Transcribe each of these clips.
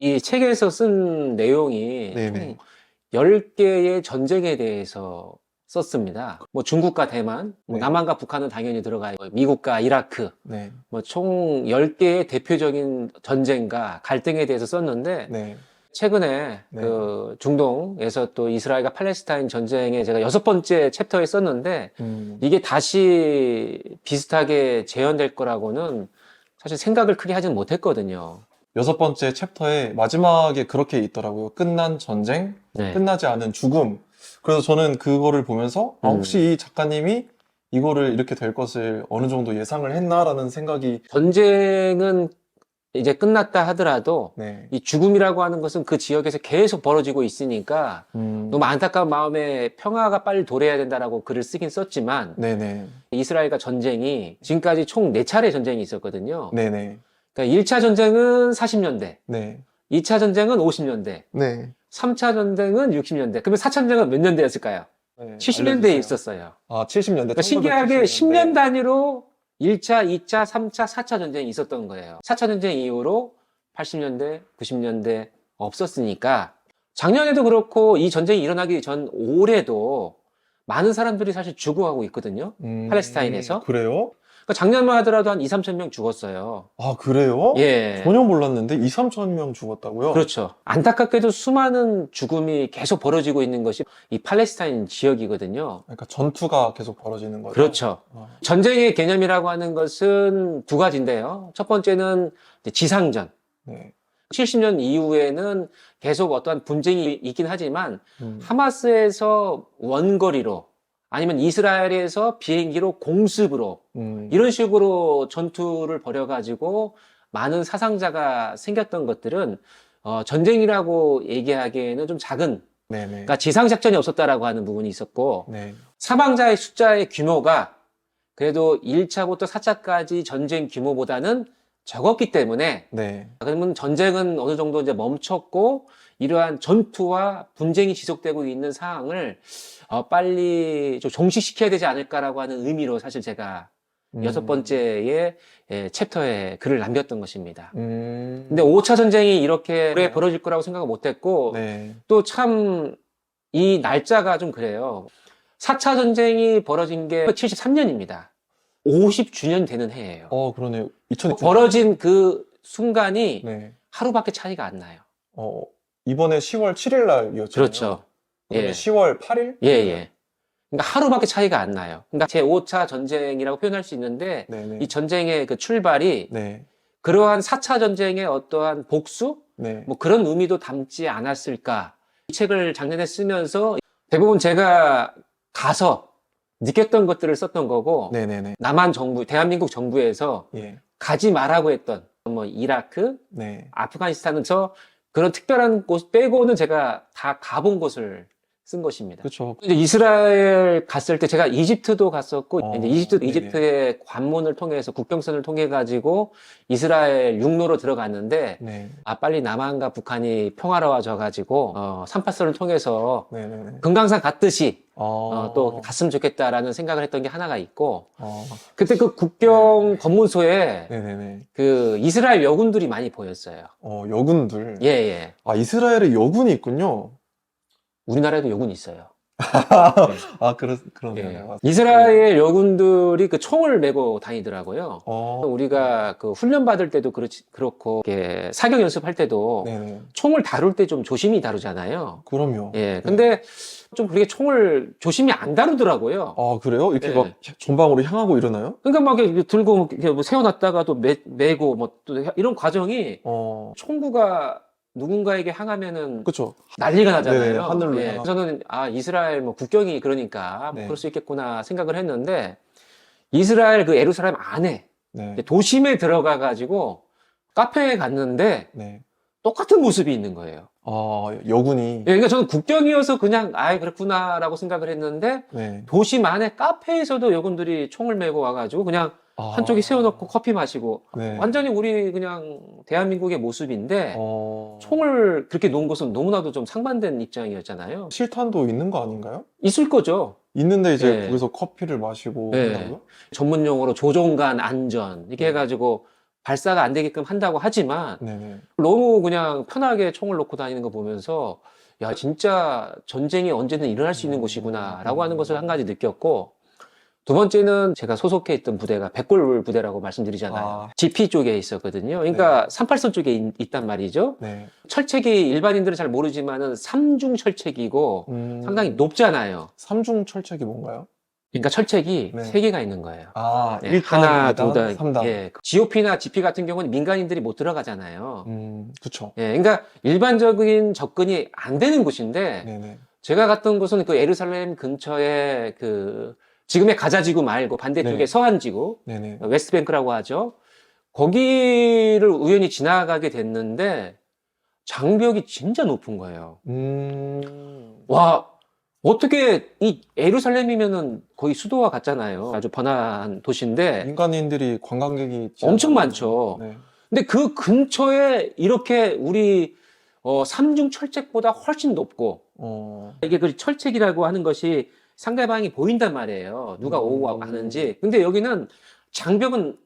이 책에서 쓴 내용이 네네. 총 10개의 전쟁에 대해서 썼습니다. 뭐 중국과 대만, 뭐 네. 남한과 북한은 당연히 들어가 있고, 미국과 이라크, 네. 뭐 총 10개의 대표적인 전쟁과 갈등에 대해서 썼는데, 네. 최근에 네. 그 중동에서 또 이스라엘과 팔레스타인 전쟁에 제가 6번째 챕터에 썼는데, 이게 다시 비슷하게 재현될 거라고는 사실 생각을 크게 하진 못했거든요. 6번째 챕터에 마지막에 그렇게 있더라고요. 끝난 전쟁, 네. 끝나지 않은 죽음. 그래서 저는 그거를 보면서 혹시 이 작가님이 이거를 이렇게 될 것을 어느 정도 예상을 했나라는 생각이. 전쟁은 이제 끝났다 하더라도 네. 이 죽음이라고 하는 것은 그 지역에서 계속 벌어지고 있으니까 너무 안타까운 마음에 평화가 빨리 도래해야 된다라고 글을 쓰긴 썼지만, 네네. 이스라엘과 전쟁이 지금까지 총 4차례 전쟁이 있었거든요. 네네. 그러니까 1차 전쟁은 40년대, 네. 2차 전쟁은 50년대, 네. 3차 전쟁은 60년대. 그러면 4차 전쟁은 몇 년대였을까요? 네. 70년대에 알려주세요. 있었어요. 아, 70년대, 그러니까 신기하게 1970년대. 10년 단위로 1차, 2차, 3차, 4차 전쟁이 있었던 거예요. 4차 전쟁 이후로 80년대, 90년대 없었으니까, 작년에도 그렇고 이 전쟁이 일어나기 전 올해도 많은 사람들이 사실 죽어가고 있거든요. 팔레스타인에서. 그래요? 그러니까 작년만 하더라도 한 2, 3천 명 죽었어요. 아, 그래요? 예. 전혀 몰랐는데 2, 3천 명 죽었다고요? 그렇죠. 안타깝게도 수많은 죽음이 계속 벌어지고 있는 것이 이 팔레스타인 지역이거든요. 그러니까 전투가 계속 벌어지는 거죠? 그렇죠. 아, 전쟁의 개념이라고 하는 것은 두 가지인데요. 첫 번째는 이제 지상전. 네. 70년 이후에는 계속 어떠한 분쟁이 있긴 하지만, 음. 하마스에서 원거리로 아니면 이스라엘에서 비행기로 공습으로 음. 이런 식으로 전투를 벌여가지고 많은 사상자가 생겼던 것들은 전쟁이라고 얘기하기에는 좀 작은, 네네. 그러니까 지상작전이 없었다라고 하는 부분이 있었고, 네. 사망자의 숫자의 규모가 그래도 1차부터 4차까지 전쟁 규모보다는 적었기 때문에, 네. 그러면 전쟁은 어느 정도 이제 멈췄고 이러한 전투와 분쟁이 지속되고 있는 상황을 빨리 좀 종식시켜야 되지 않을까라고 하는 의미로 사실 제가 6번째의 챕터에 글을 남겼던 것입니다. 근데 5차 전쟁이 이렇게 오래 벌어질 거라고 생각을 못했고, 네. 또 참 이 날짜가 좀 그래요. 4차 전쟁이 벌어진 게 73년입니다. 50주년 되는 해예요. 그러네요. 2000. 벌어진 그 순간이 네. 하루밖에 차이가 안 나요. 이번에 10월 7일 날이었잖아요. 그렇죠. 그러면 예. 10월 8일? 예, 예. 그러니까 하루밖에 차이가 안 나요. 그러니까 제5차 전쟁이라고 표현할 수 있는데, 네네. 이 전쟁의 그 출발이 네. 그러한 4차 전쟁의 어떠한 복수? 네. 뭐 그런 의미도 담지 않았을까. 이 책을 작년에 쓰면서 대부분 제가 가서 느꼈던 것들을 썼던 거고, 네네네. 남한 정부, 대한민국 정부에서 예. 가지 말라고 했던 뭐 이라크, 네. 아프가니스탄은 그런 특별한 곳 빼고는 제가 다 가본 곳을 쓴 것입니다. 그렇죠. 이제 이스라엘 갔을 때 제가 이집트도 갔었고, 이제 네네. 이집트의 관문을 통해서 국경선을 통해 가지고 이스라엘 육로로 들어갔는데, 네. 빨리 남한과 북한이 평화로워져 가지고 3파선을 통해서 네네네. 금강산 갔듯이 또 또 갔으면 좋겠다라는 생각을 했던 게 하나가 있고, 어. 그때 그 국경 검문소에 네네네. 그 이스라엘 여군들이 많이 보였어요. 여군들. 예, 예. 아, 이스라엘에 여군이 있군요. 우리나라에도 여군이 있어요. 아, 그러네요. 예. 맞습니다. 이스라엘 여군들이 그 총을 메고 다니더라고요. 어. 우리가 그 훈련 받을 때도 그렇고, 이렇게 사격 연습할 때도 네네. 총을 다룰 때 좀 조심히 다루잖아요. 그럼요. 예. 근데 좀 그렇게 총을 조심히 안 다루더라고요. 아, 그래요? 이렇게 예. 막 전방으로 향하고 이러나요? 그러니까 막 이렇게 들고 이렇게 뭐 세워놨다가 또 메고 뭐 또 이런 과정이, 총구가 누군가에게 향하면은 그쵸. 난리가 나잖아요. 네네, 하늘로 예. 향하고. 저는 이스라엘 뭐 국경이 그러니까 뭐 네. 그럴 수 있겠구나 생각을 했는데, 이스라엘 그 예루살렘 안에 네. 도심에 들어가 가지고 카페에 갔는데 네. 똑같은 모습이 있는 거예요. 여군이. 예, 그러니까 저는 국경이어서 그냥 그렇구나라고 생각을 했는데, 네. 도심 안에 카페에서도 여군들이 총을 메고 와가지고 그냥 한쪽에 세워놓고 커피 마시고, 네. 완전히 우리 그냥 대한민국의 모습인데, 어. 총을 그렇게 놓은 것은 너무나도 좀 상반된 입장이었잖아요. 실탄도 있는 거 아닌가요? 있을 거죠. 있는데 이제 예. 거기서 커피를 마시고 예. 한다고요? 전문 용어로 조종간 안전 이렇게 해가지고 발사가 안 되게끔 한다고 하지만 네네. 너무 그냥 편하게 총을 놓고 다니는 거 보면서 야, 진짜 전쟁이 언제든 일어날 수 있는 곳이구나라고 하는 것을 한 가지 느꼈고, 두 번째는 제가 소속해 있던 부대가 백골 부대라고 말씀드리잖아요. 아. GP 쪽에 있었거든요. 그러니까 38선 쪽에 있단 말이죠. 네. 철책이 일반인들은 잘 모르지만은 삼중 철책이고 상당히 높잖아요. 삼중 철책이 뭔가요? 그러니까 철책이 네. 3개가 있는 거예요. 아, 네, 1단, 하나, 2단, 2단. 3단. 예. GOP나 GP 같은 경우는 민간인들이 못 들어가잖아요. 그쵸. 예. 그러니까 일반적인 접근이 안 되는 곳인데 네네. 제가 갔던 곳은 그 예루살렘 근처에 그 지금의 가자지구 말고 반대쪽에 네. 서한지구, 네네. 웨스트뱅크라고 하죠. 거기를 우연히 지나가게 됐는데 장벽이 진짜 높은 거예요. 와, 어떻게 이 예루살렘이면은 거의 수도와 같잖아요. 아주 번화한 도시인데 민간인들이 관광객이 엄청 지나가는- 많죠. 네. 근데 그 근처에 이렇게 우리 삼중 철책보다 훨씬 높고 이게 그 철책이라고 하는 것이 상대방이 보인단 말이에요. 누가 오고 가는지. 근데 여기는 장벽은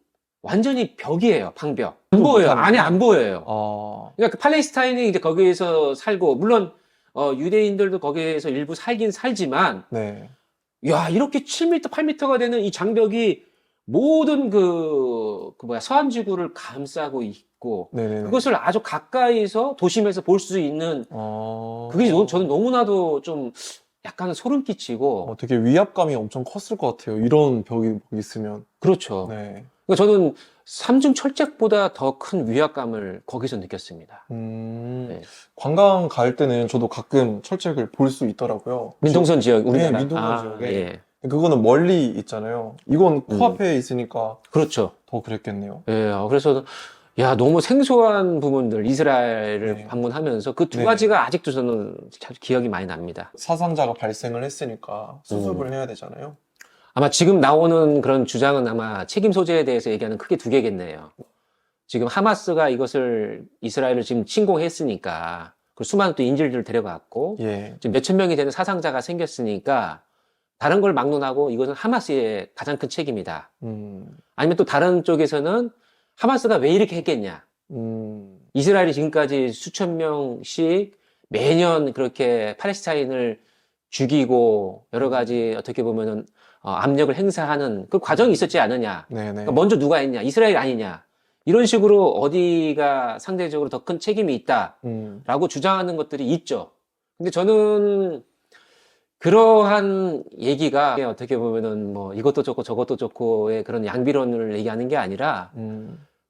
완전히 벽이에요. 방벽. 안 보여요. 못하는 안에 거예요? 안 보여요. 그러니까 그 팔레스타인이 이제 거기에서 살고, 물론 유대인들도 거기에서 일부 살긴 살지만, 네. 야, 이렇게 7m, 8m가 되는 이 장벽이 모든 서한지구를 감싸고 있고, 네네. 그것을 아주 가까이서 도심에서 볼 수 있는, 그게 저는 너무나도 좀 약간 소름 끼치고, 되게 위압감이 엄청 컸을 것 같아요. 이런 벽이 있으면. 그렇죠. 네. 그러니까 저는 삼중 철책보다 더 큰 위압감을 거기서 느꼈습니다. 네. 관광 갈 때는 저도 가끔 철책을 볼 수 있더라고요. 민통선 지역, 우리나라. 네, 민통선 지역에. 예. 그거는 멀리 있잖아요. 이건 코앞에 있으니까 그렇죠. 더 그랬겠네요. 예, 그래서, 야, 너무 생소한 부분들, 이스라엘을 네. 방문하면서 그 두 네. 가지가 아직도 저는 참 기억이 많이 납니다. 사상자가 발생을 했으니까 수습을 해야 되잖아요. 아마 지금 나오는 그런 주장은 아마 책임 소재에 대해서 얘기하는 크게 두 개겠네요. 지금 하마스가 이것을, 이스라엘을 지금 침공했으니까, 그 수많은 또 인질들을 데려갔고, 예. 지금 몇천 명이 되는 사상자가 생겼으니까, 다른 걸 막론하고 이것은 하마스의 가장 큰 책임이다. 아니면 또 다른 쪽에서는 하마스가 왜 이렇게 했겠냐. 이스라엘이 지금까지 수천 명씩 매년 그렇게 팔레스타인을 죽이고 여러 가지 어떻게 보면은 압력을 행사하는 그 과정이 있었지 않느냐. 네네. 그러니까 먼저 누가 했냐? 이스라엘 아니냐. 이런 식으로 어디가 상대적으로 더 큰 책임이 있다라고 주장하는 것들이 있죠. 근데 저는 그러한 얘기가 어떻게 보면은 뭐 이것도 좋고 저것도 좋고의 그런 양비론을 얘기하는 게 아니라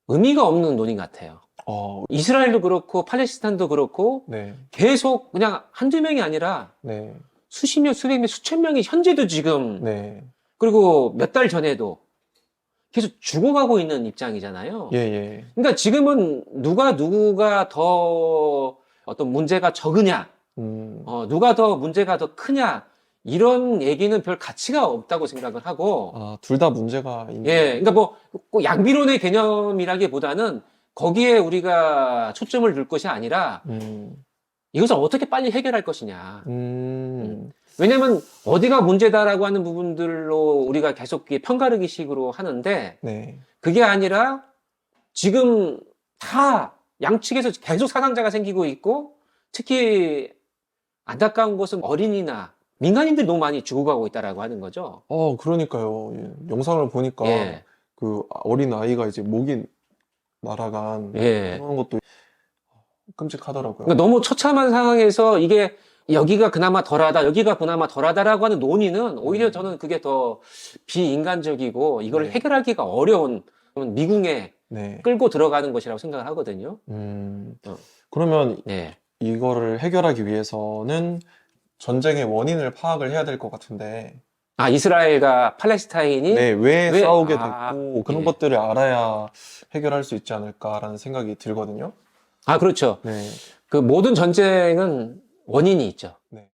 의미가 없는 논의 같아요. 이스라엘도 그렇고 팔레스타인도 그렇고 네. 계속 그냥 한두 명이 아니라 네. 수십 명, 수백 명, 수천 명이 현재도 지금 네. 그리고 몇 달 전에도 계속 죽어가고 있는 입장이잖아요. 예, 예. 그러니까 지금은 누가 더 어떤 문제가 적으냐, 누가 더 문제가 더 크냐, 이런 얘기는 별 가치가 없다고 생각을 하고, 둘 다 문제가 있는. 예, 그러니까 뭐, 꼭 양비론의 개념이라기보다는 거기에 우리가 초점을 둘 것이 아니라, 이것을 어떻게 빨리 해결할 것이냐. 왜냐면 어디가 문제다라고 하는 부분들로 우리가 계속 편가르기 식으로 하는데, 네. 그게 아니라 지금 다 양측에서 계속 사상자가 생기고 있고, 특히 안타까운 것은 어린이나 민간인들이 너무 많이 죽어가고 있다라고 하는 거죠. 그러니까요. 예. 영상을 보니까 예. 그 어린 아이가 이제 목이 날아간 예. 그런 것도 끔찍하더라고요. 그러니까 너무 처참한 상황에서 이게 여기가 그나마 덜하다, 여기가 그나마 덜하다라고 하는 논의는 오히려 저는 그게 더 비인간적이고 이걸 네. 해결하기가 어려운 미궁에 네. 끌고 들어가는 것이라고 생각을 하거든요. 그러면 네. 이거를 해결하기 위해서는 전쟁의 원인을 파악을 해야 될 것 같은데. 이스라엘과 팔레스타인이 네, 왜 싸우게 됐고 그런 예. 것들을 알아야 해결할 수 있지 않을까라는 생각이 들거든요. 그렇죠. 네. 그 모든 전쟁은 원인이 있죠. 네.